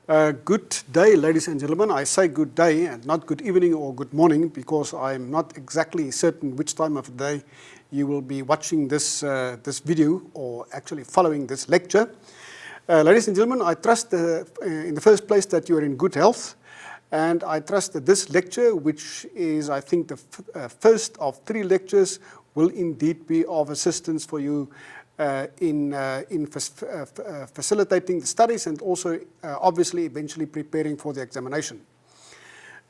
Good day, ladies and gentlemen. I say good day and not good evening or good morning because I'm not exactly certain which time of the day you will be watching this video or actually following this lecture. Ladies and gentlemen, I trust in the first place that you are in good health, and I trust that this lecture, which is I think the first of 3 lectures, will indeed be of assistance for you in facilitating the studies and also obviously eventually preparing for the examination.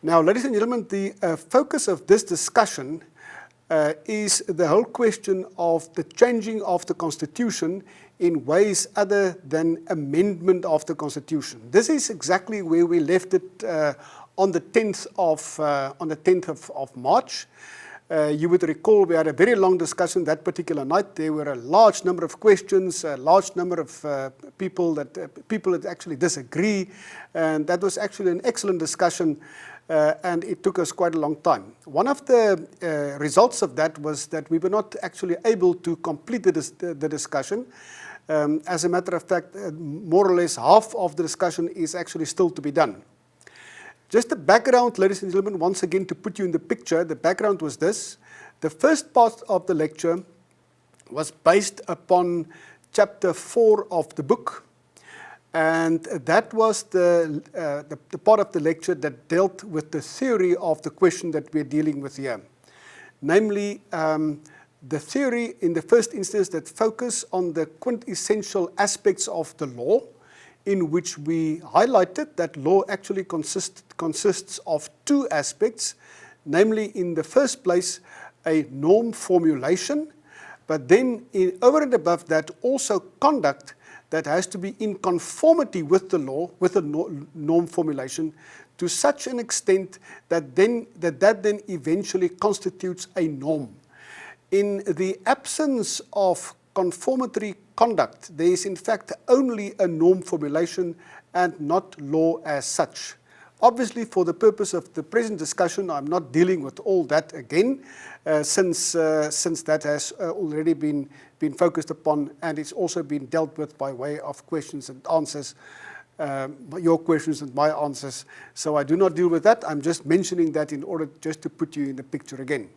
Now, ladies and gentlemen, the focus of this discussion is the whole question of the changing of the Constitution in ways other than amendment of the Constitution. This is exactly where we left it on the 10th of March. You would recall we had a very long discussion that particular night. There were a large number of questions, a large number of people that actually disagree, and that was actually an excellent discussion, and it took us quite a long time. One of the results of that was that we were not actually able to complete the discussion. As a matter of fact, more or less half of the discussion is actually still to be done. Just the background, ladies and gentlemen, once again to put you in the picture, the background was this. The first part of the lecture was based upon chapter 4 of the book, and that was the part of the lecture that dealt with the theory of the question that we're dealing with here. Namely, the theory in the first instance that focus on the quintessential aspects of the law, in which we highlighted that law actually consists of 2 aspects, namely in the first place a norm formulation, but then over and above that also conduct that has to be in conformity with the law, with the norm formulation, to such an extent that then eventually constitutes a norm. In the absence of conformatory conduct, there is in fact only a norm formulation and not law as such. Obviously, for the purpose of the present discussion, I'm not dealing with all that again, since that has already been focused upon, and it's also been dealt with by way of questions and answers, your questions and my answers. So I do not deal with that. I'm just mentioning that in order just to put you in the picture again.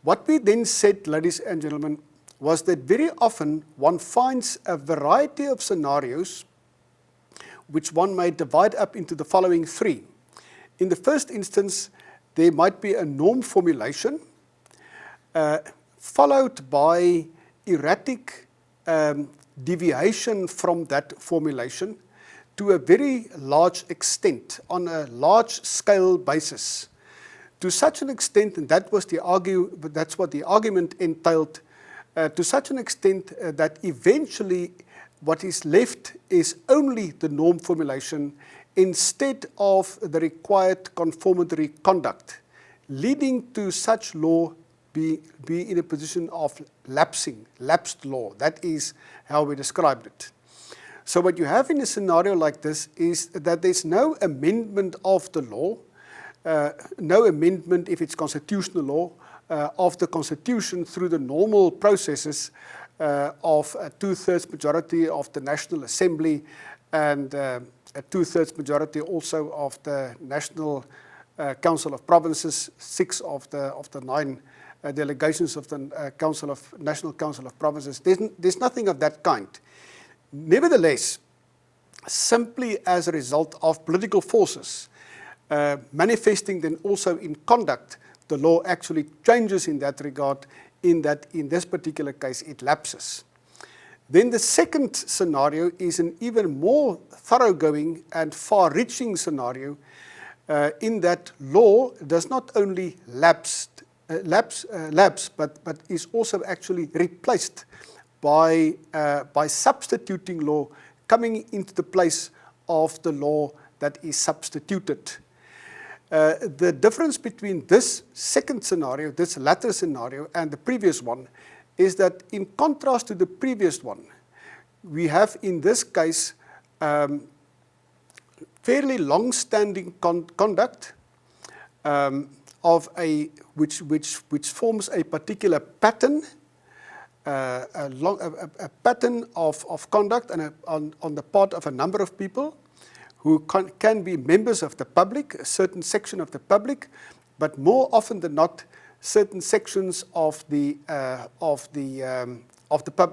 What we then said, ladies and gentlemen, was that very often one finds a variety of scenarios which one may divide up into the following 3. In the first instance, there might be a norm formulation followed by erratic deviation from that formulation to a very large extent, on a large scale basis. To such an extent, and that's what the argument entailed, to such an extent that eventually what is left is only the norm formulation instead of the required conformatory conduct, leading to such law be in a position of lapsed law. That is how we described it. So what you have in a scenario like this is that there's no amendment of the law, no amendment if it's constitutional law, of the Constitution through the normal processes of a 2/3 majority of the National Assembly and a 2/3 majority also of the National Council of Provinces, 6 of the 9 delegations of the National Council of Provinces. There's nothing of that kind. Nevertheless, simply as a result of political forces manifesting then also in conduct, the law actually changes in that regard, in that in this particular case it lapses. Then the second scenario is an even more thoroughgoing and far-reaching scenario in that law does not only lapse, but is also actually replaced by substituting law coming into the place of the law that is substituted. The difference between this second scenario, this latter scenario, and the previous one is that in contrast to the previous one, we have in this case fairly long-standing conduct of which forms a particular pattern, a pattern of conduct and on the part of a number of people, who can be members of the public, a certain section of the public, but more often than not, certain sections of the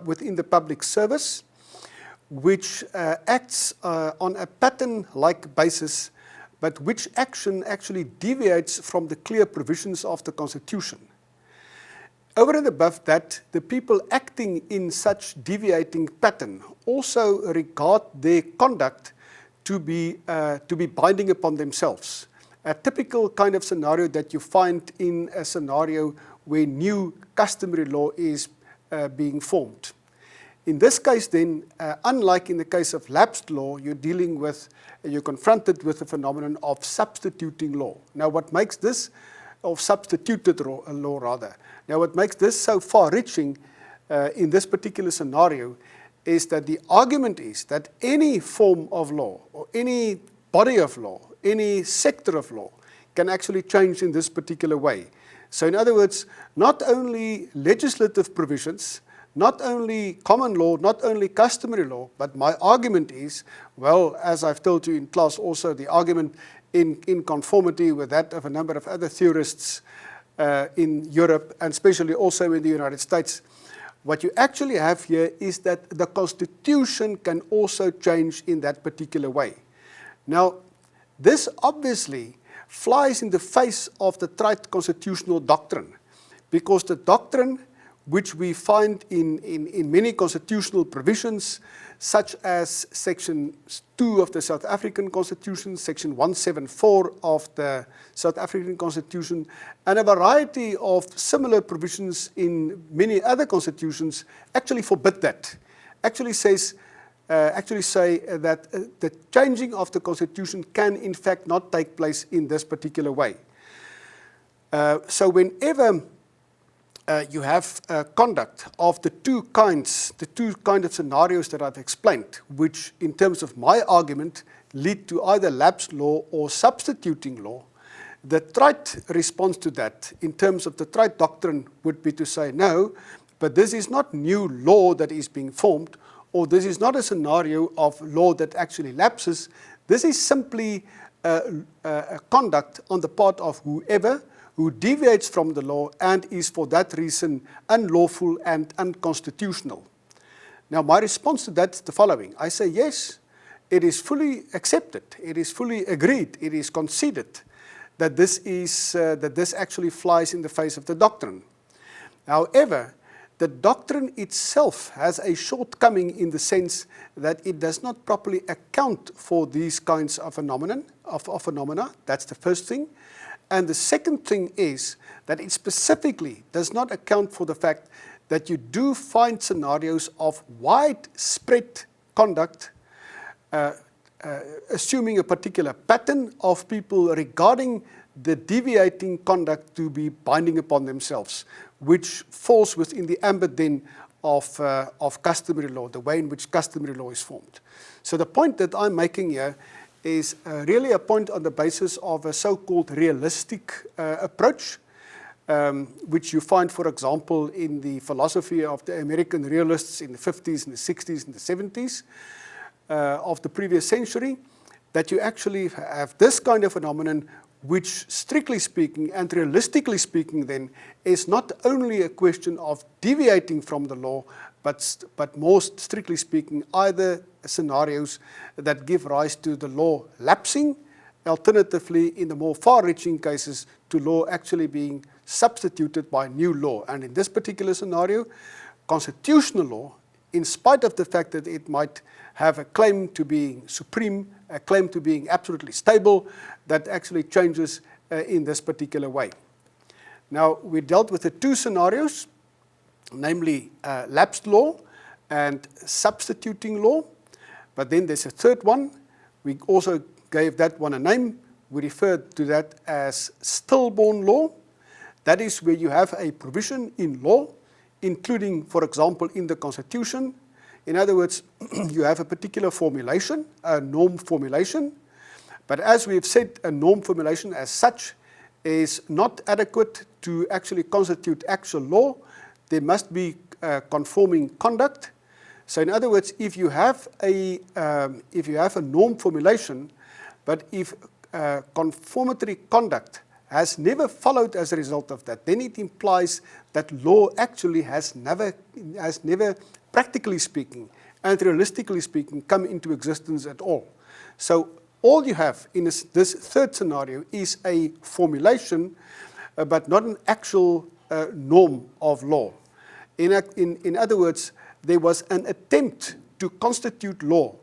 within the public service, which acts on a pattern-like basis, but which action actually deviates from the clear provisions of the Constitution. Over and above that, the people acting in such deviating pattern also regard their conduct to be binding upon themselves. A typical kind of scenario that you find in a scenario where new customary law is being formed. In this case then, unlike in the case of lapsed law, you're confronted with the phenomenon of substituting law. Now what makes this, of substituted law rather. Now what makes this so far-reaching in this particular scenario is that the argument is that any form of law or any body of law, any sector of law can actually change in this particular way. So in other words, not only legislative provisions, not only common law, not only customary law, but my argument is, well, as I've told you in class also, the argument in conformity with that of a number of other theorists in Europe, and especially also in the United States. What you actually have here is that the Constitution can also change in that particular way. Now, this obviously flies in the face of the trite constitutional doctrine, because the doctrine which we find in many constitutional provisions, such as Section 2 of the South African Constitution, Section 174 of the South African Constitution, and a variety of similar provisions in many other constitutions, actually forbid that. Actually say that the changing of the Constitution can in fact not take place in this particular way. So whenever you have conduct of the two kind of scenarios that I've explained, which in terms of my argument lead to either lapsed law or substituting law, the trite response to that in terms of the trite doctrine would be to say, no, but this is not new law that is being formed, or this is not a scenario of law that actually lapses. This is simply a conduct on the part of whoever who deviates from the law and is for that reason unlawful and unconstitutional. Now my response to that is the following. I say yes, it is fully accepted, it is fully agreed, it is conceded that this actually flies in the face of the doctrine. However, the doctrine itself has a shortcoming in the sense that it does not properly account for these kinds of phenomena. That's the first thing. And the second thing is that it specifically does not account for the fact that you do find scenarios of widespread conduct, assuming a particular pattern of people regarding the deviating conduct to be binding upon themselves, which falls within the ambit then of customary law, the way in which customary law is formed. So the point that I'm making here is really a point on the basis of a so-called realistic approach, which you find, for example, in the philosophy of the American realists in the 50s and the 60s and the 70s of the previous century, that you actually have this kind of phenomenon which, strictly speaking and realistically speaking then, is not only a question of deviating from the law, but most strictly speaking, either scenarios that give rise to the law lapsing, alternatively, in the more far-reaching cases, to law actually being substituted by new law. And in this particular scenario, constitutional law, in spite of the fact that it might have a claim to being supreme, a claim to being absolutely stable, that actually changes in this particular way. Now, we dealt with the two scenarios, namely lapsed law and substituting law, but then there's a third one. We also gave that one a name. We referred to that as stillborn law. That is where you have a provision in law, including, for example, in the Constitution. In other words, you have a particular formulation, a norm formulation, but as we've said, a norm formulation as such is not adequate to actually constitute actual law. There must be conforming conduct. So in other words, if you have a norm formulation, but if conformatory conduct has never followed as a result of that, then it implies that law actually has never, practically speaking and realistically speaking, come into existence at all. So all you have in this third scenario is a formulation, but not an actual norm of law. In other words, there was an attempt to constitute law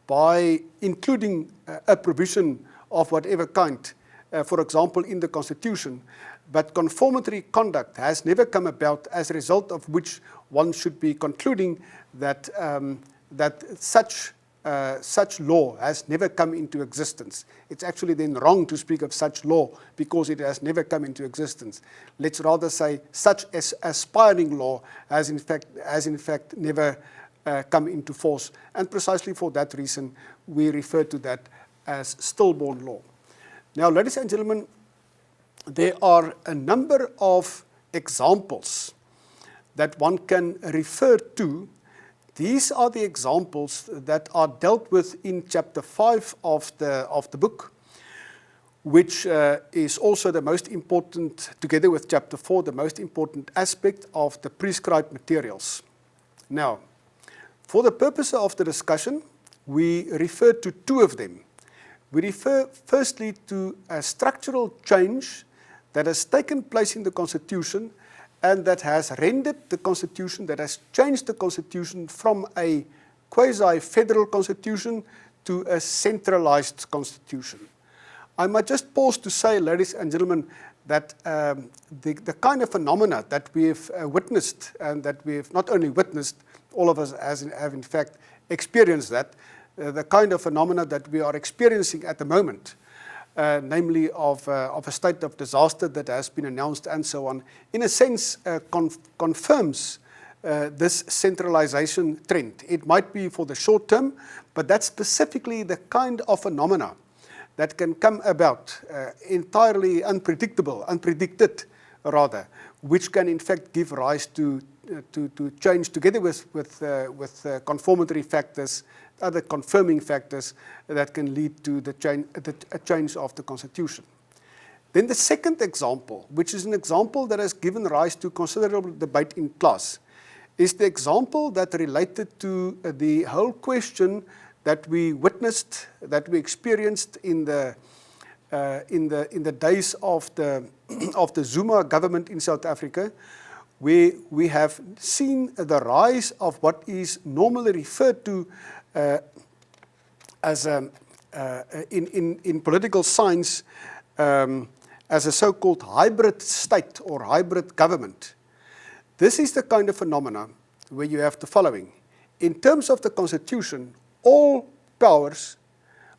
by including a provision of whatever kind, for example, in the Constitution, but conformatory conduct has never come about, as a result of which one should be concluding that, such law has never come into existence. It's actually then wrong to speak of such law because it has never come into existence. Let's rather say such aspiring law has in fact never come into force, and precisely for that reason we refer to that as stillborn law. Now, ladies and gentlemen, there are a number of examples that one can refer to. These are the examples that are dealt with in chapter 5 of the book, which is also the most important, together with chapter 4, the most important aspect of the prescribed materials. Now, for the purpose of the discussion, we refer to two of them. We refer firstly to a structural change that has taken place in the Constitution and that has rendered the Constitution, that has changed the Constitution from a quasi-federal Constitution to a centralized Constitution. I might just pause to say, ladies and gentlemen, that the kind of phenomena that we have witnessed, and that we have not only witnessed, all of us have in fact experienced that, the kind of phenomena that we are experiencing at the moment, namely of a state of disaster that has been announced and so on, in a sense confirms this centralization trend. It might be for the short term, but that's specifically the kind of phenomena that can come about, entirely unpredicted rather, which can in fact give rise to change together with conformatory factors, other confirming factors that can lead to a change of the Constitution. Then the second example, which is an example that has given rise to considerable debate in class, is the example that related to the whole question that we witnessed, that we experienced in the days of the Zuma government in South Africa, where we have seen the rise of what is normally referred to as in political science as a so-called hybrid state or hybrid government. This is the kind of phenomena where you have the following. In terms of the Constitution, all powers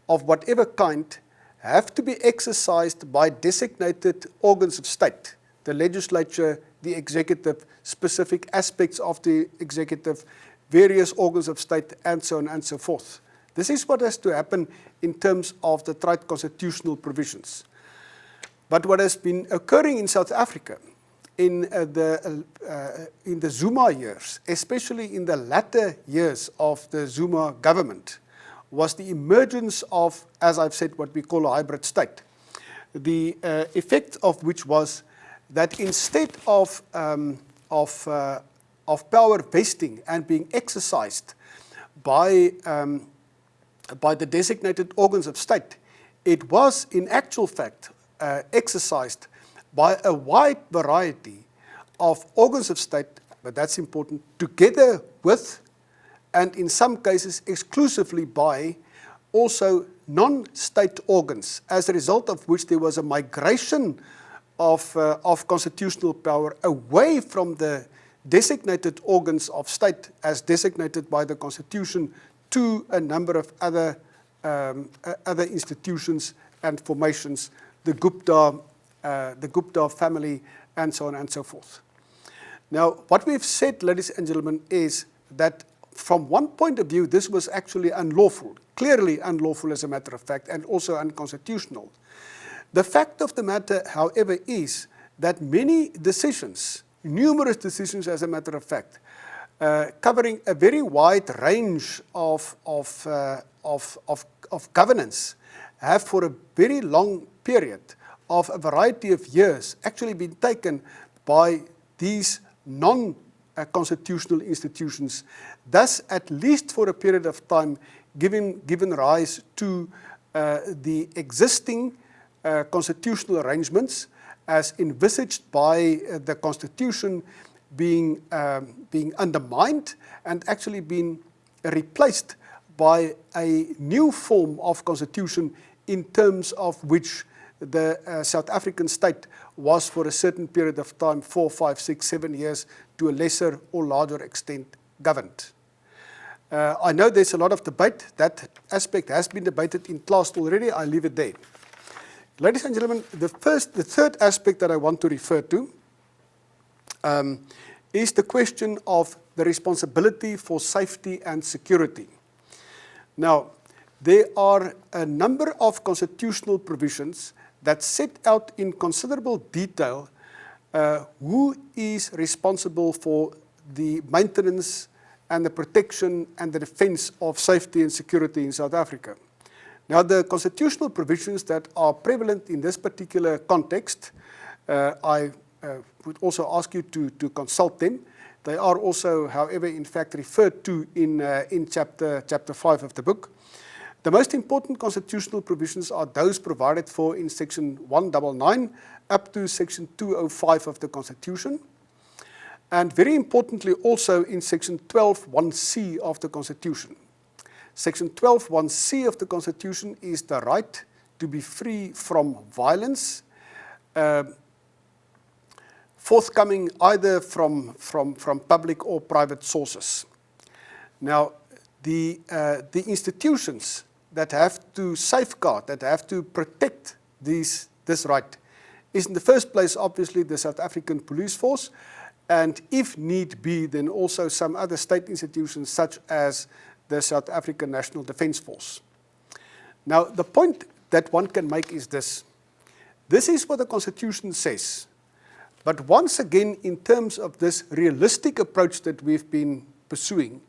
of whatever kind have to be exercised by designated organs of state, the legislature, the executive, specific aspects of the executive, various organs of state, and so on and so forth. This is what has to happen in terms of the trite constitutional provisions. But what has been occurring in South Africa in the Zuma years, especially in the latter years of the Zuma government, was the emergence of, as I've said, what we call a hybrid state. The effect of which was that instead of power vesting and being exercised by the designated organs of state, it was in actual fact exercised by a wide variety of organs of state, but that's important, together with, and in some cases exclusively by, also non-state organs, as a result of which there was a migration of constitutional power away from the designated organs of state as designated by the Constitution to a number of other institutions and formations, the Gupta family, and so on and so forth. Now, what we've said, ladies and gentlemen, is that from one point of view, this was actually unlawful, clearly unlawful as a matter of fact, and also unconstitutional. The fact of the matter, however, is that many decisions, numerous decisions as a matter of fact, covering a very wide range of governance, have for a very long period of a variety of years actually been taken by these non-constitutional institutions, thus at least for a period of time given rise to the existing constitutional arrangements as envisaged by the Constitution being undermined and actually being replaced by a new form of constitution in terms of which the South African state was for a certain period of time, 4, 5, 6, 7 years, to a lesser or larger extent governed. I know there's a lot of debate. That aspect has been debated in class already. I'll leave it there. Ladies and gentlemen, the third aspect that I want to refer to is the question of the responsibility for safety and security. Now, there are a number of constitutional provisions that set out in considerable detail who is responsible for the maintenance and the protection and the defense of safety and security in South Africa. Now, the constitutional provisions that are prevalent in this particular context, I would also ask you to consult them. They are also, however, in fact referred to in chapter 5 of the book. The most important constitutional provisions are those provided for in section 199 up to section 205 of the Constitution, and very importantly also in section 12(1)(c) of the Constitution. Section 12(1)(c) of the Constitution is the right to be free from violence, forthcoming either from public or private sources. Now, the institutions that have to safeguard, that have to protect this right, is in the first place obviously the South African Police Force, and if need be, then also some other state institutions such as the South African National Defence Force. Now, the point that one can make is this. This is what the Constitution says. But once again, in terms of this realistic approach that we've been pursuing,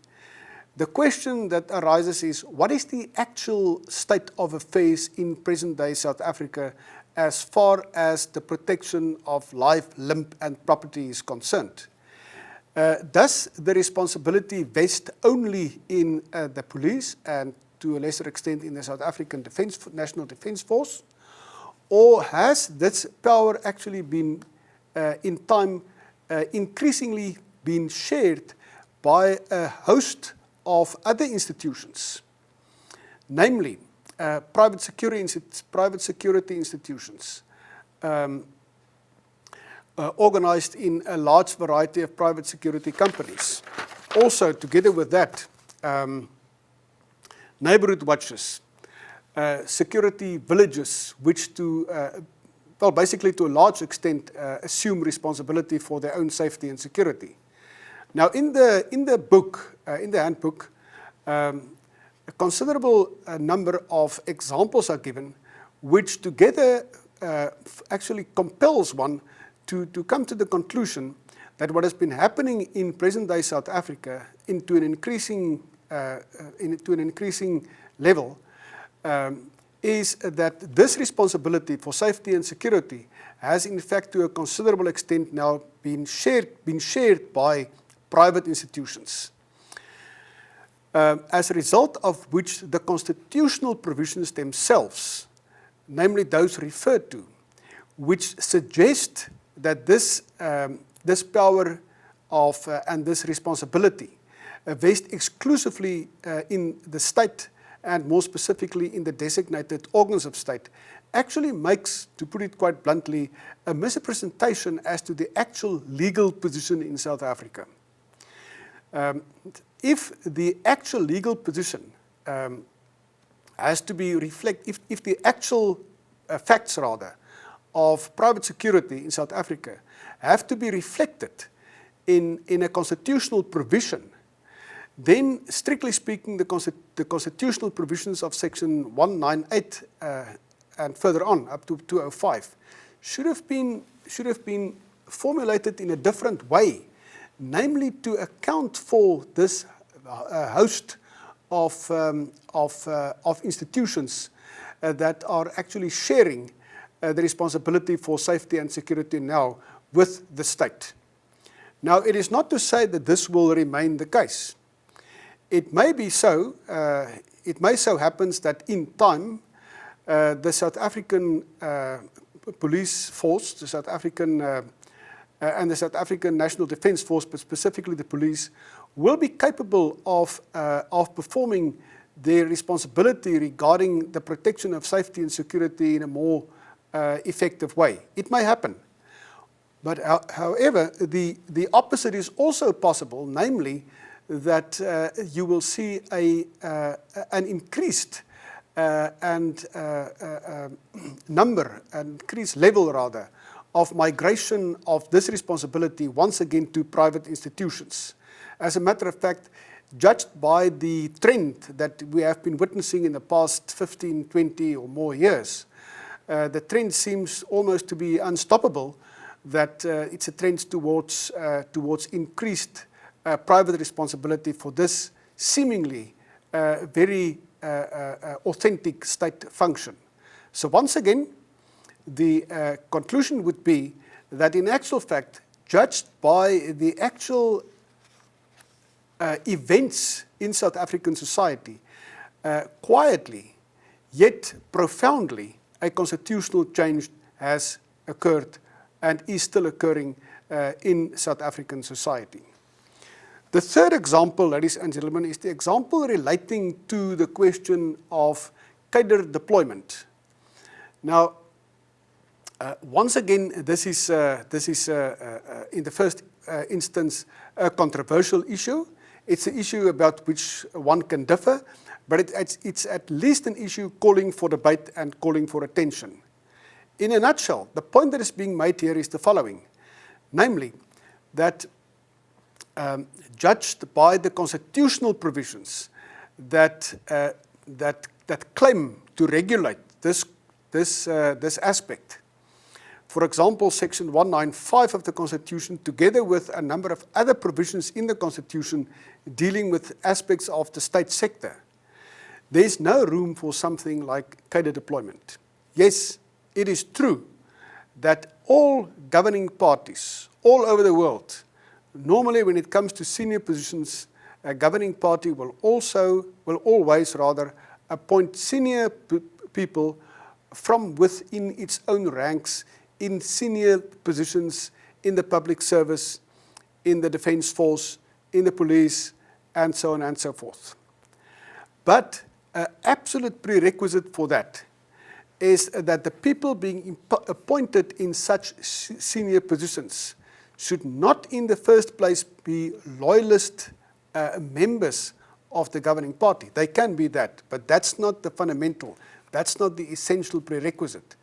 the question that arises is, what is the actual state of affairs in present-day South Africa as far as the protection of life, limb, and property is concerned? Does the responsibility vest only in the police and to a lesser extent in the South African National Defence Force? Or has this power actually been, in time, increasingly been shared by a host of other institutions, namely private security institutions, organized in a large variety of private security companies. Also, together with that, neighborhood watches, security villages, which basically to a large extent assume responsibility for their own safety and security. Now, in the book, in the handbook, a considerable number of examples are given, which together actually compels one to come to the conclusion that what has been happening in present-day South Africa to an increasing level is that this responsibility for safety and security has, in fact, to a considerable extent now been shared by private institutions, as a result of which the constitutional provisions themselves, namely those referred to, which suggest that this power of and this responsibility vest exclusively in the state and more specifically in the designated organs of state, actually makes, to put it quite bluntly, a misrepresentation as to the actual legal position in South Africa. If the actual legal position has to be reflected, if the actual facts rather of private security in South Africa have to be reflected in a constitutional provision, then strictly speaking the constitutional provisions of section 198 and further on up to 205 should have been formulated in a different way namely to account for this host of institutions that are actually sharing the responsibility for safety and security now with the state. Now, it is not to say that this will remain the case. It may be so, it may so happens that in time, the South African police force, the South African and the South African National Defence Force, but specifically the police, will be capable of performing their responsibility regarding the protection of safety and security in a more effective way. It may happen. But however, the opposite is also possible, namely that you will see an increased increased level rather, of migration of this responsibility once again to private institutions. As a matter of fact, judged by the trend that we have been witnessing in the past 15, 20 or more years, the trend seems almost to be unstoppable, that it's a trend towards increased private responsibility for this seemingly very authentic state function. So once again, the conclusion would be that in actual fact, judged by the actual events in South African society, quietly yet profoundly, a constitutional change has occurred and is still occurring in South African society. The third example, ladies and gentlemen, is the example relating to the question of cadre deployment. Now, once again, this is in the first instance a controversial issue. It's an issue about which one can differ, but it's at least an issue calling for debate and calling for attention. In a nutshell, the point that is being made here is the following, namely that judged by the constitutional provisions that claim to regulate this aspect. For example, Section 195 of the Constitution, together with a number of other provisions in the Constitution dealing with aspects of the state sector, there is no room for something like cadre deployment. Yes, it is true that all governing parties all over the world, normally when it comes to senior positions, a governing party will always appoint senior people from within its own ranks in senior positions in the public service, in the defence force, in the police, and so on and so forth. But an absolute prerequisite for that is that the people being appointed in such senior positions should not in the first place be loyalist members of the governing party. They can be that, but that's not the fundamental, that's not the essential prerequisite.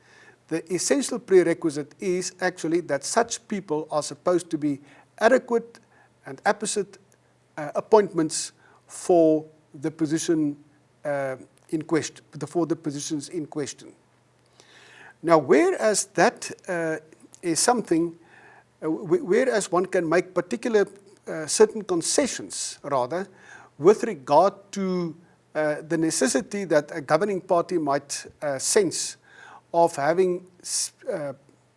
The essential prerequisite is actually that such people are supposed to be adequate and apposite appointments for the position in question, for the positions in question. Now, whereas that is something, whereas one can make particular certain concessions, rather, with regard to the necessity that a governing party might sense of having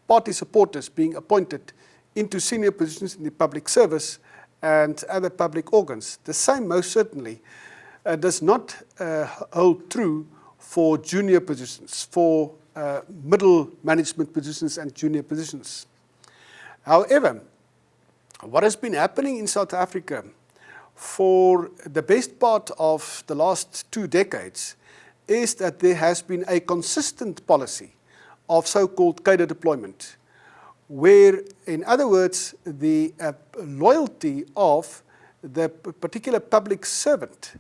party supporters being appointed into senior positions in the public service and other public organs. The same most certainly does not hold true for junior positions, for middle management positions and junior positions. However, what has been happening in South Africa for the best part of the last 2 decades is that there has been a consistent policy of so-called cadre deployment, where, in other words, the loyalty of the particular public servant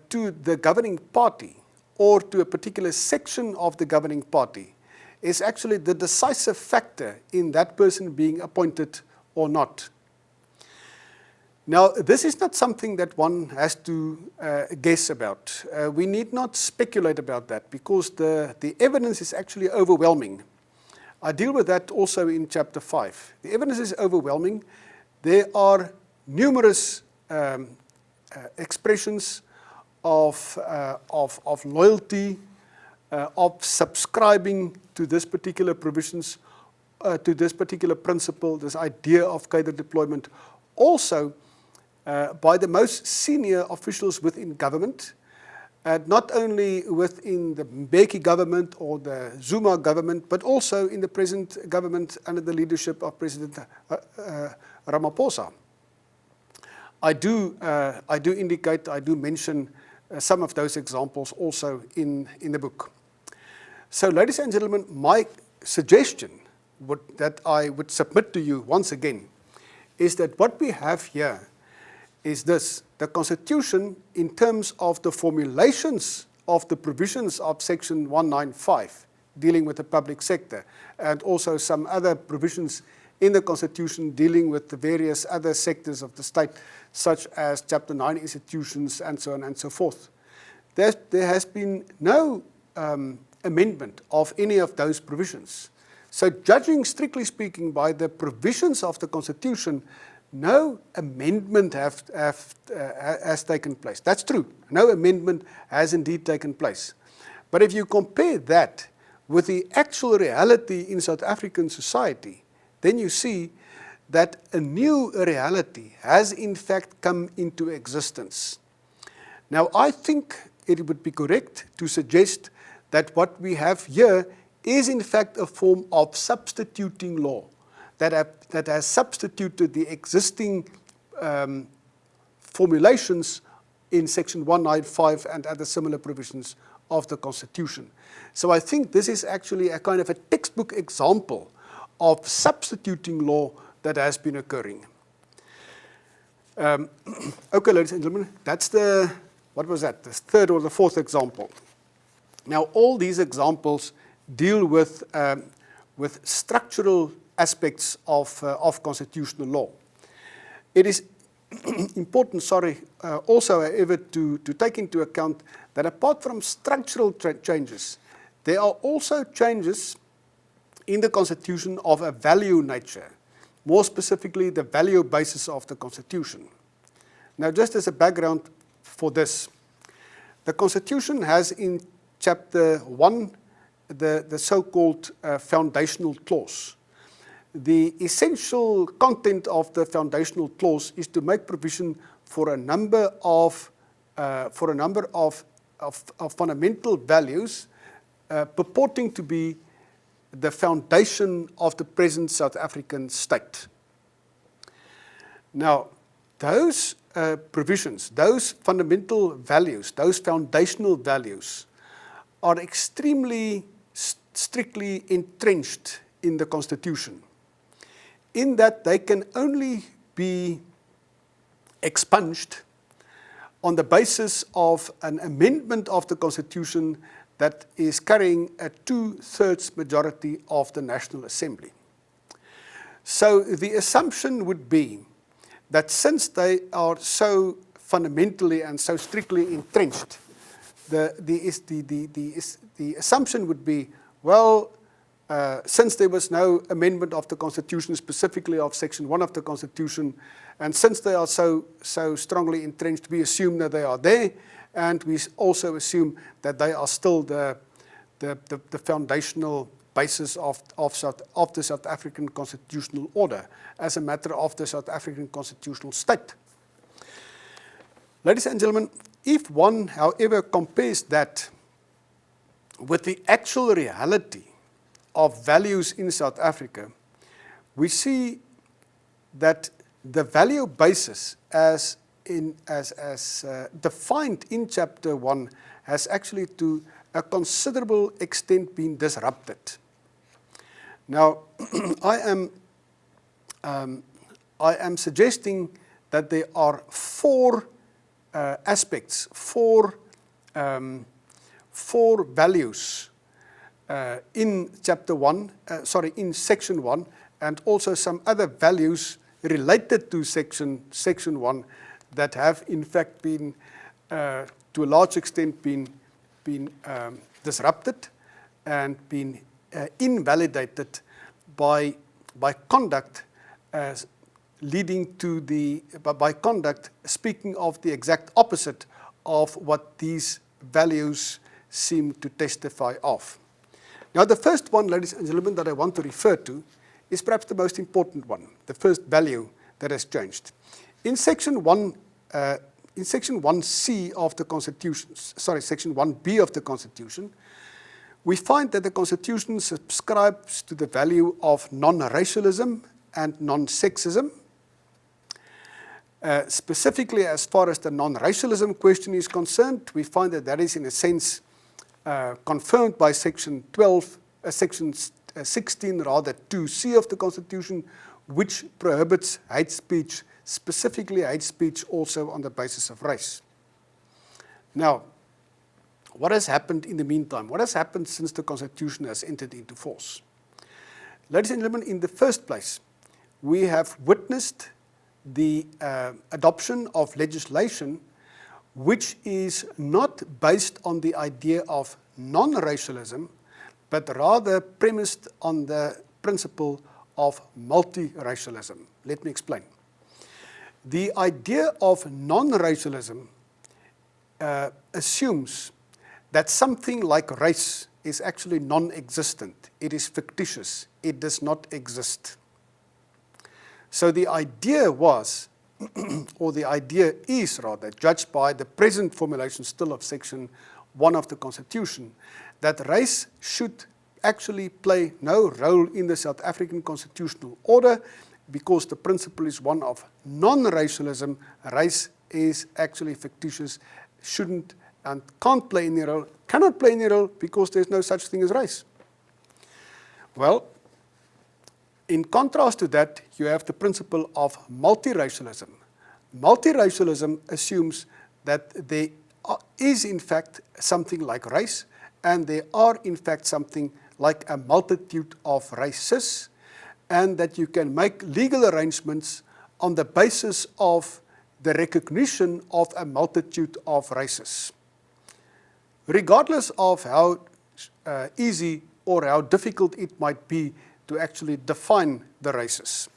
to the governing party or to a particular section of the governing party is actually the decisive factor in that person being appointed or not. Now, this is not something that one has to guess about. We need not speculate about that because the evidence is actually overwhelming. I deal with that also in chapter 5. The evidence is overwhelming there are numerous expressions of loyalty, of subscribing to this particular provisions, to this particular principle, this idea of cadre deployment, also by the most senior officials within government, not only within the Mbeki government or the Zuma government, but also in the present government under the leadership of President Ramaphosa. I do indicate, I do mention some of those examples also in the book. So, ladies and gentlemen, my suggestion that I would submit to you once again is that what we have here is this: the Constitution, in terms of the formulations of the provisions of Section 195, dealing with the public sector, and also some other provisions in the Constitution dealing with the various other sectors of the state, such as Chapter 9 institutions and so on and so forth. There has been no amendment of any of those provisions. So, judging strictly speaking by the provisions of the Constitution, no amendment has taken place. That's true. No amendment has indeed taken place. But if you compare that with the actual reality in South African society, then you see that a new reality has in fact come into existence. Now, I think it would be correct to suggest that what we have here is in fact a form of substituting law that has substituted the existing formulations in Section 195 and other similar provisions of the Constitution. So I think this is actually a kind of a textbook example of substituting law that has been occurring. Okay, ladies and gentlemen, that's the third or the fourth example. Now, all these examples deal with structural aspects of constitutional law. It is important, also, however, to take into account that apart from structural changes, there are also changes in the Constitution of a value nature, more specifically the value basis of the Constitution. Now, just as a background for this, the Constitution has in Chapter 1 the so-called foundational clause. The essential content of the foundational clause is to make provision for a number of fundamental values purporting to be the foundation of the present South African state. Now, those provisions, those fundamental values, those foundational values are extremely strictly entrenched in the Constitution, in that they can only be expunged on the basis of an amendment of the Constitution that is carrying a 2/3 majority of the National Assembly. So the assumption would be that since they are so fundamentally and so strictly entrenched, the assumption would be, well, since there was no amendment of the Constitution, specifically of Section 1 of the Constitution, and since they are so strongly entrenched, we assume that they are there, and we also assume that they are still the foundational basis of the South African constitutional order, as a matter of the South African constitutional state. Ladies and gentlemen, if one, however, compares that with the actual reality of values in South Africa, we see that the value basis as defined in Chapter 1 has actually to a considerable extent been disrupted. Now, I am suggesting that there are four aspects, four values in Chapter 1, in Section 1, and also some other values related to Section 1 that have in fact been, to a large extent, been disrupted and been invalidated by conduct leading to by conduct, speaking of the exact opposite of what these values seem to testify of. Now, the first one, ladies and gentlemen, that I want to refer to is perhaps the most important one, the first value that has changed. In Section 1C of the Constitution, Section 1B of the Constitution, we find that the Constitution subscribes to the value of non-racialism and non-sexism. Specifically, as far as the non-racialism question is concerned, we find that that is in a sense confirmed by Section 16, rather 2C of the Constitution, which prohibits hate speech, specifically hate speech also on the basis of race. Now, what has happened in the meantime? What has happened since the Constitution has entered into force? Ladies and gentlemen, in the first place, we have witnessed the adoption of legislation which is not based on the idea of non-racialism, but rather premised on the principle of multiracialism. Let me explain. The idea of non-racialism assumes that something like race is actually non-existent. It is fictitious. It does not exist. So the idea was, or the idea is rather, judged by the present formulation still of Section 1 of the Constitution, that race should actually play no role in the South African constitutional order because the principle is one of non-racialism. Race is actually fictitious, shouldn't and can't play any role, cannot play any role because there's no such thing as race. Well, in contrast to that, you have the principle of multiracialism. Multiracialism assumes that there is in fact something like race, and there are in fact something like a multitude of races, and that you can make legal arrangements on the basis of the recognition of a multitude of races, regardless of how easy or how difficult it might be to actually define the races.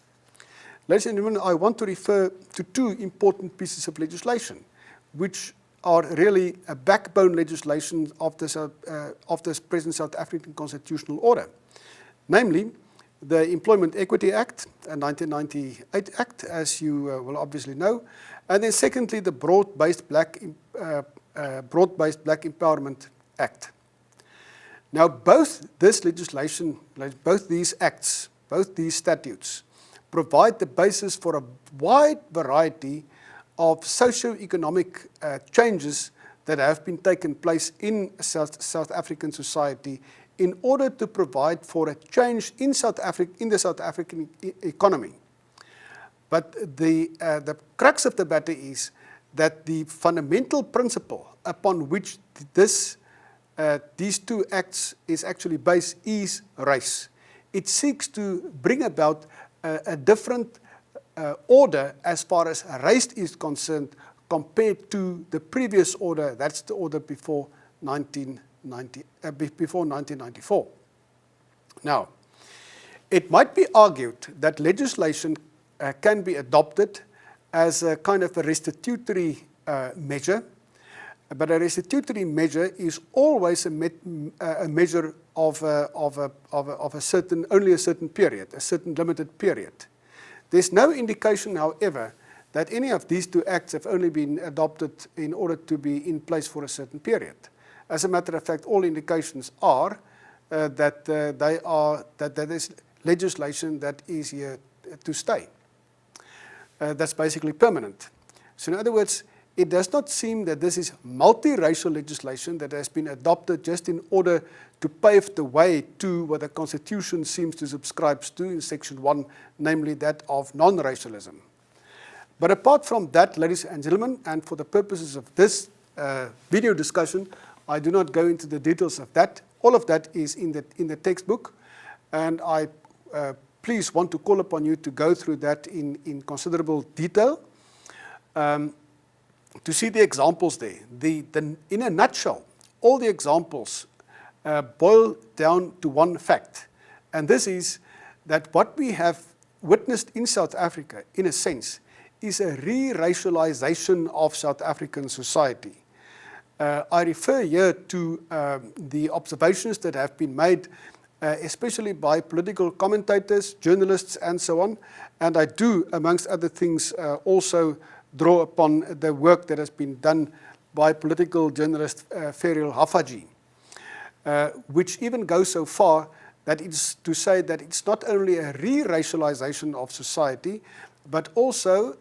Ladies and gentlemen, I want to refer to two important pieces of legislation, which are really a backbone legislation of this present South African constitutional order, namely the Employment Equity Act, a 1998 Act, as you will obviously know, and then secondly, the Broad-Based Black Empowerment Act. Now, both this legislation, both these acts, both these statutes, provide the basis for a wide variety of socio-economic changes that have been taken place in South African society in order to provide for a change in the South African economy. But the crux of the matter is that the fundamental principle upon which these two acts is actually based is race. It seeks to bring about a different order as far as race is concerned compared to the previous order, that's the order before 1994. Now, it might be argued that legislation can be adopted as a kind of a restitutory measure, but a restitutory measure is always a measure of only a certain period, a certain limited period. There's no indication, however, that any of these two acts have only been adopted in order to be in place for a certain period. As a matter of fact, all indications are that there is legislation that is here to stay. That's basically permanent. So in other words, it does not seem that this is multiracial legislation that has been adopted just in order to pave the way to what the Constitution seems to subscribe to in Section 1, namely that of non-racialism. But apart from that, ladies and gentlemen, and for the purposes of this video discussion, I do not go into the details of that. All of that is in the textbook, and I please want to call upon you to go through that in considerable detail. To see the examples there. In a nutshell, all the examples boil down to one fact, and this is that what we have witnessed in South Africa, in a sense, is a re-racialization of South African society. I refer here to the observations that have been made, especially by political commentators, journalists, and so on. And I do, amongst other things, also draw upon the work that has been done by political journalist Ferial Hafaji, which even goes so far that it's to say that it's not only a re-racialization of society, but also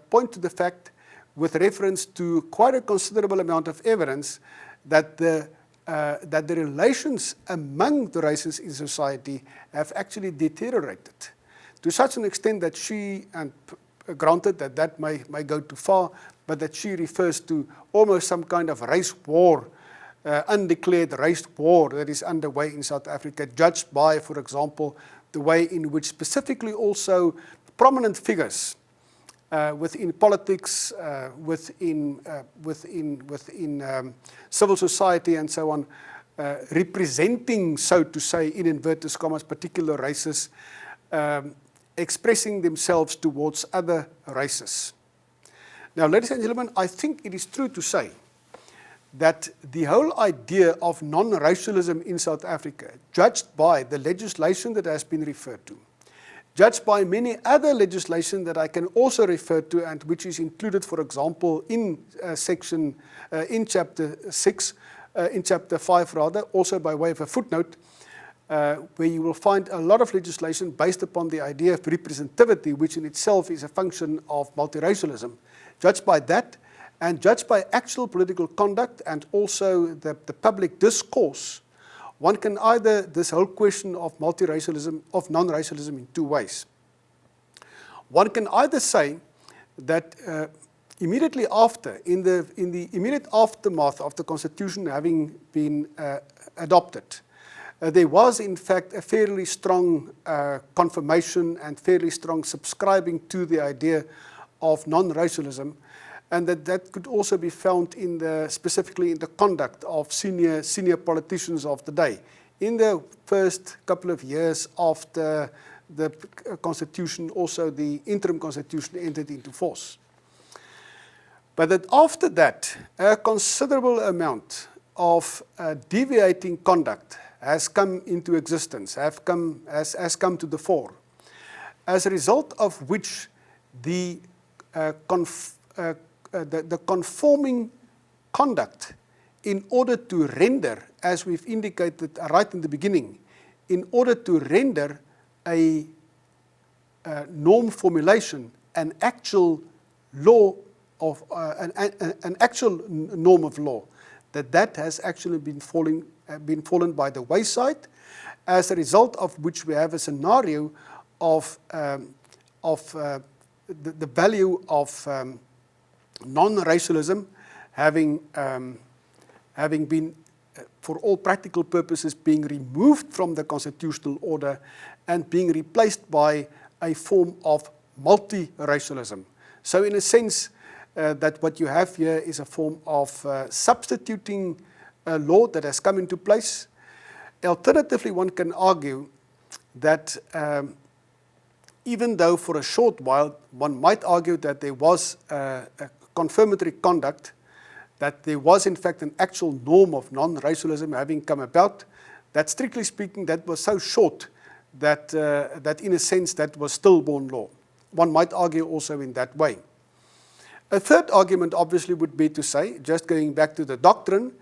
point to the fact, with reference to quite a considerable amount of evidence, that the relations among the races in society have actually deteriorated to such an extent that she, and granted that that may go too far, but that she refers to almost some kind of race war, undeclared race war that is underway in South Africa, judged by, for example, the way in which specifically also prominent figures within politics, within civil society and so on, representing, so to say, in inverted commas, particular races, expressing themselves towards other races. Now, ladies and gentlemen, I think it is true to say that the whole idea of non-racialism in South Africa, judged by the legislation that has been referred to, judged by many other legislation that I can also refer to, and which is included, for example, in in chapter 6, in chapter 5 rather, also by way of a footnote, where you will find a lot of legislation based upon the idea of representativity, which in itself is a function of multiracialism. Judged by that, and judged by actual political conduct and also the public discourse, one can either, this whole question of multiracialism, of non-racialism, in two ways. One can either say that immediately after, in the immediate aftermath of the Constitution having been adopted, there was in fact a fairly strong confirmation and fairly strong subscribing to the idea of non-racialism, and that could also be found in specifically in the conduct of senior politicians of the day. In the first couple of years of the Constitution, also the interim Constitution entered into force. But that after that, a considerable amount of deviating conduct has come into existence, has come to the fore, as a result of which the conforming conduct, in order to render, as we've indicated right in the beginning, in order to render a norm formulation an actual law of an actual norm of law, that has actually been fallen by the wayside, as a result of which we have a scenario of the value of non-racialism having been, for all practical purposes, being removed from the constitutional order and being replaced by a form of multiracialism. So in a sense, that what you have here is a form of substituting a law that has come into place. Alternatively, one can argue that even though for a short while, one might argue that there was a confirmatory conduct, that there was in fact an actual norm of non-racialism having come about, that strictly speaking that was so short that, that in a sense that was stillborn law. One might argue also in that way. A third argument obviously would be to say, just going back to the doctrine,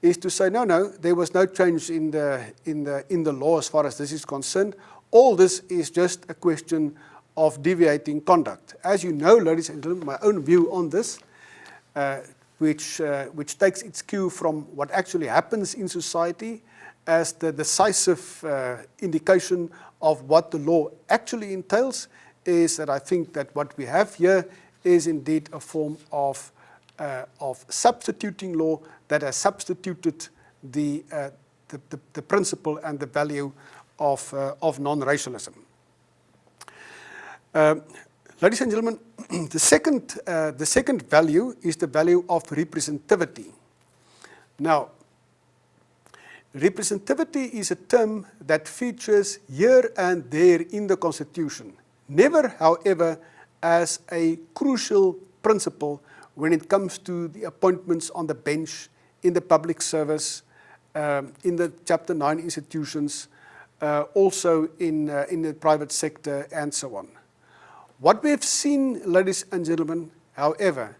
is to say no, there was no change in the law as far as this is concerned. All this is just a question of deviating conduct. As you know, ladies and gentlemen, my own view on this, which takes its cue from what actually happens in society as the decisive indication of what the law actually entails, is that I think that what we have here is indeed a form of substituting law that has substituted the principle and the value of non-racialism. Ladies and gentlemen, the second value is the value of representativity. Now, representativity is a term that features here and there in the Constitution, Never, however, as a crucial principle when it comes to the appointments on the bench, in the public service, in the Chapter 9 institutions, also in the private sector, and so on. What we have seen, ladies and gentlemen, however,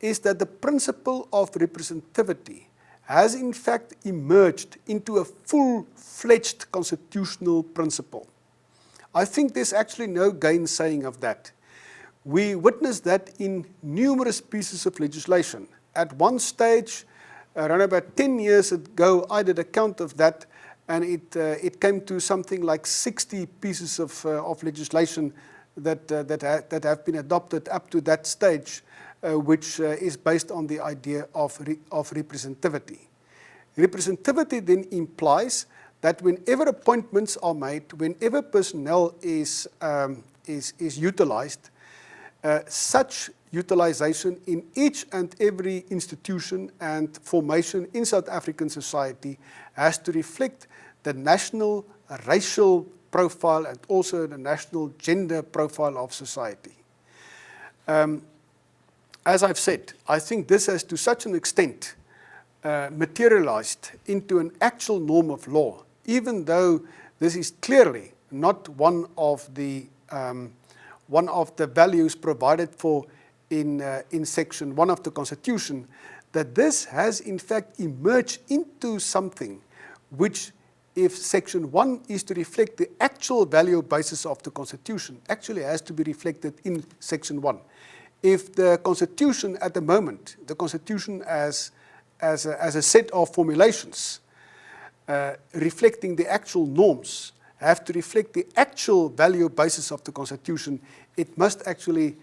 is that the principle of representativity has in fact emerged into a full-fledged constitutional principle. I think there's actually no gainsaying of that. We witnessed that in numerous pieces of legislation. At one stage, around about 10 years ago, I did a count of that, and it came to something like 60 pieces of legislation that have been adopted up to that stage, which is based on the idea of representativity. Representativity then implies that whenever appointments are made, whenever personnel is utilized, such utilization in each and every institution and formation in South African society has to reflect the national racial profile and also the national gender profile of society. As I've said, I think this has to such an extent materialized into an actual norm of law, even though this is clearly not one of the values provided for in Section 1 of the Constitution, that this has in fact emerged into something which, if Section 1 is to reflect the actual value basis of the Constitution, actually has to be reflected in Section 1. If the Constitution at the moment, the Constitution as a set of formulations reflecting the actual norms, have to reflect the actual value basis of the Constitution, it must actually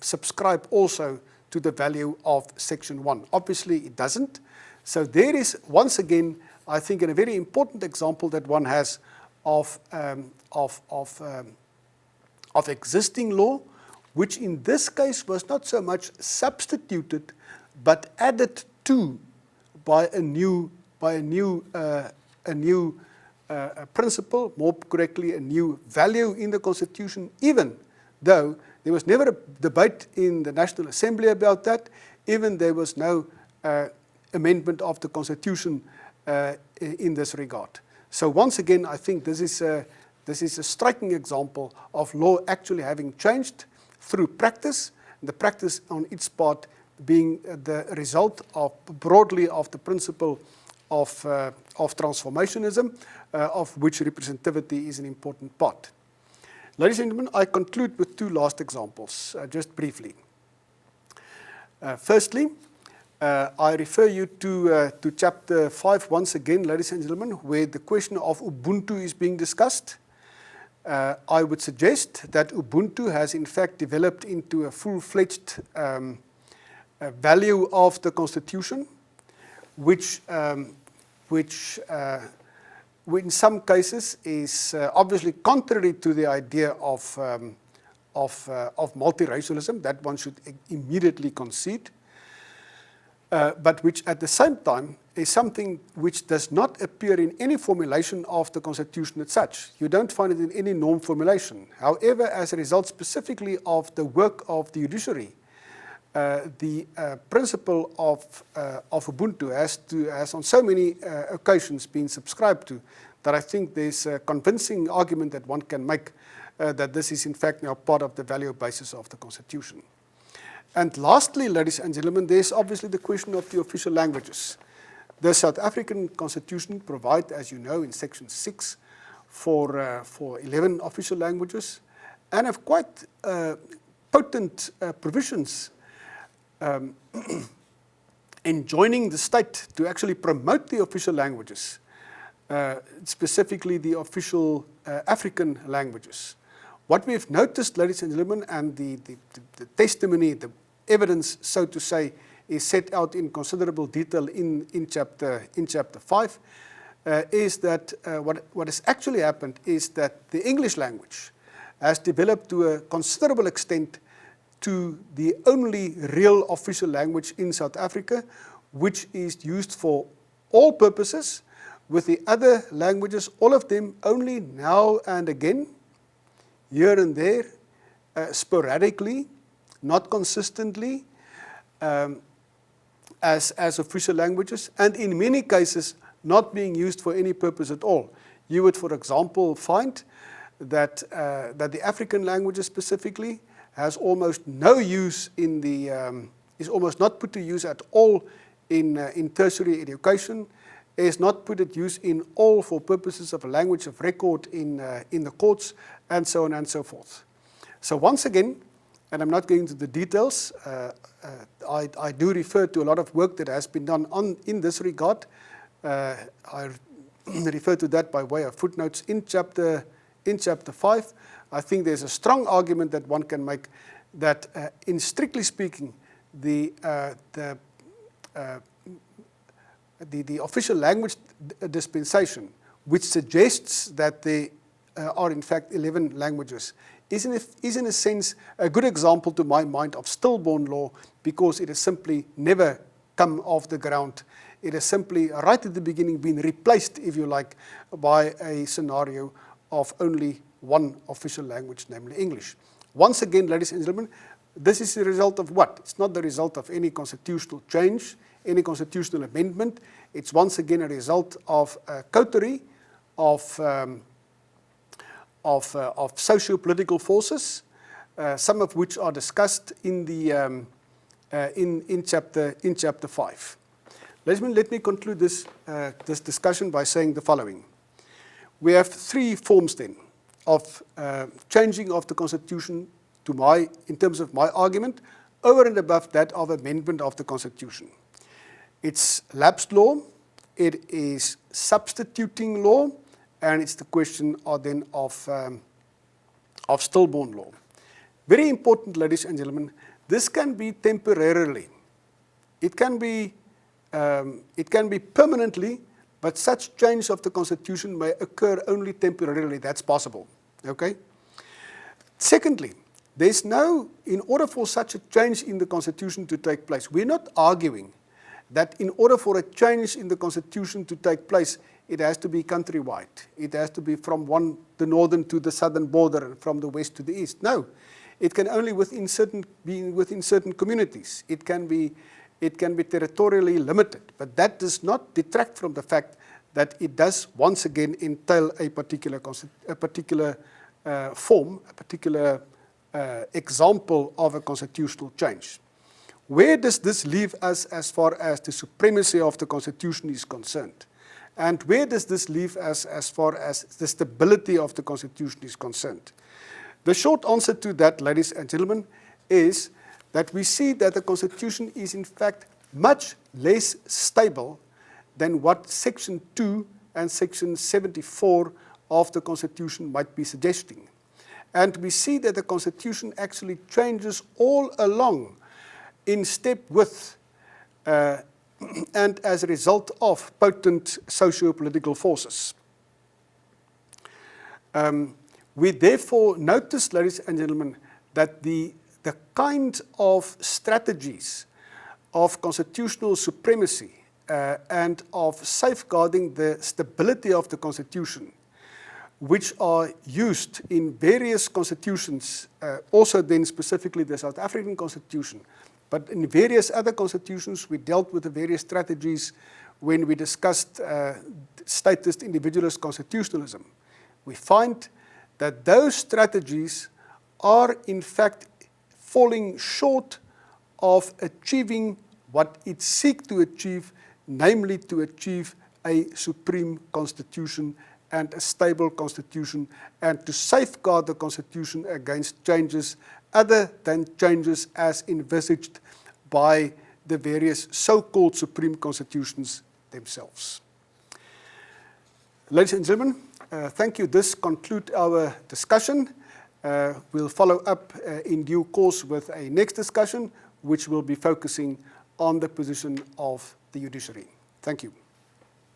subscribe also to the value of Section 1. Obviously, it doesn't. So there is, once again, I think, a very important example that one has of existing law, which in this case was not so much substituted, but added to by a new principle, more correctly, a new value in the Constitution, even though there was never a debate in the National Assembly about that, even there was no amendment of the Constitution in this regard. So once again, I think this is a striking example of law actually having changed through practice, the practice on its part being the result of broadly of the principle of transformationism, of which representativity is an important part. Ladies and gentlemen, I conclude with two last examples, just briefly. Firstly, I refer you to Chapter 5 once again, ladies and gentlemen, where the question of Ubuntu is being discussed. I would suggest that Ubuntu has in fact developed into a full-fledged value of the Constitution, which in some cases is obviously contrary to the idea of multiracialism, that one should immediately concede, but which at the same time is something which does not appear in any formulation of the Constitution as such. You don't find it in any norm formulation. However, as a result specifically of the work of the judiciary, the principle of Ubuntu has on so many occasions been subscribed to, that I think there's a convincing argument that one can make that this is in fact now part of the value basis of the Constitution. And lastly, ladies and gentlemen, there's obviously the question of the official languages. The South African Constitution provides, as you know, in Section 6 for 11 official languages, and have quite potent provisions enjoining the state to actually promote the official languages, specifically the official African languages. What we've noticed, ladies and gentlemen, and the testimony, the evidence, so to say, is set out in considerable detail in chapter 5, is that what has actually happened is that the English language has developed to a considerable extent to the only real official language in South Africa, which is used for all purposes, with the other languages, all of them only now and again here and there, sporadically, not consistently, as official languages, and in many cases not being used for any purpose at all. You would, for example, find that the African languages specifically has almost no use in the, is almost not put to use at all in tertiary education, is not put at use in all for purposes of a language of record in the courts, and so on and so forth. So once again, and I'm not going into the details, I do refer to a lot of work that has been done in this regard. I refer to that by way of footnotes in chapter 5. I think there's a strong argument that one can make that, in strictly speaking, the official language dispensation, which suggests that there are in fact 11 languages, is in a sense a good example to my mind of stillborn law, because it has simply never come off the ground. It has simply, right at the beginning, been replaced, if you like, by a scenario of only one official language, namely English. Once again, ladies and gentlemen, this is the result of what? It's not the result of any constitutional change, any constitutional amendment. It's once again a result of a coterie of socio-political forces, some of which are discussed in the in chapter 5. Let me conclude this discussion by saying the following. We have three forms then of changing of the Constitution in terms of my argument, over and above that of amendment of the Constitution. It's lapsed law, it is substituting law, and it's the question then of stillborn law. Very important, ladies and gentlemen, this can be temporarily. It can be permanently, but such change of the Constitution may occur only temporarily. That's possible. Okay? Secondly, there's no, in order for such a change in the Constitution to take place, we're not arguing that in order for a change in the Constitution to take place, it has to be countrywide. It has to be from the northern to the southern border, and from the west to the east. No, it can only be within certain communities. It can be territorially limited, but that does not detract from the fact that it does once again entail a particular form, a particular example of a constitutional change. Where does this leave us as far as the supremacy of the Constitution is concerned? And where does this leave us as far as the stability of the Constitution is concerned? The short answer to that, ladies and gentlemen, is that we see that the Constitution is in fact much less stable than what Section 2 and Section 74 of the Constitution might be suggesting. And we see that the Constitution actually changes all along in step with and as a result of potent socio-political forces. We therefore notice, ladies and gentlemen, that the kind of strategies of constitutional supremacy and of safeguarding the stability of the Constitution, which are used in various constitutions, also then specifically the South African Constitution, but in various other constitutions we dealt with the various strategies when we discussed statist individualist constitutionalism. We find that those strategies are in fact falling short of achieving what it seeks to achieve, namely to achieve a supreme constitution and a stable constitution, and to safeguard the Constitution against changes other than changes as envisaged by the various so-called supreme constitutions themselves. Ladies and gentlemen, thank you. This concludes our discussion. We'll follow up in due course with a next discussion, which will be focusing on the position of the judiciary. Thank you.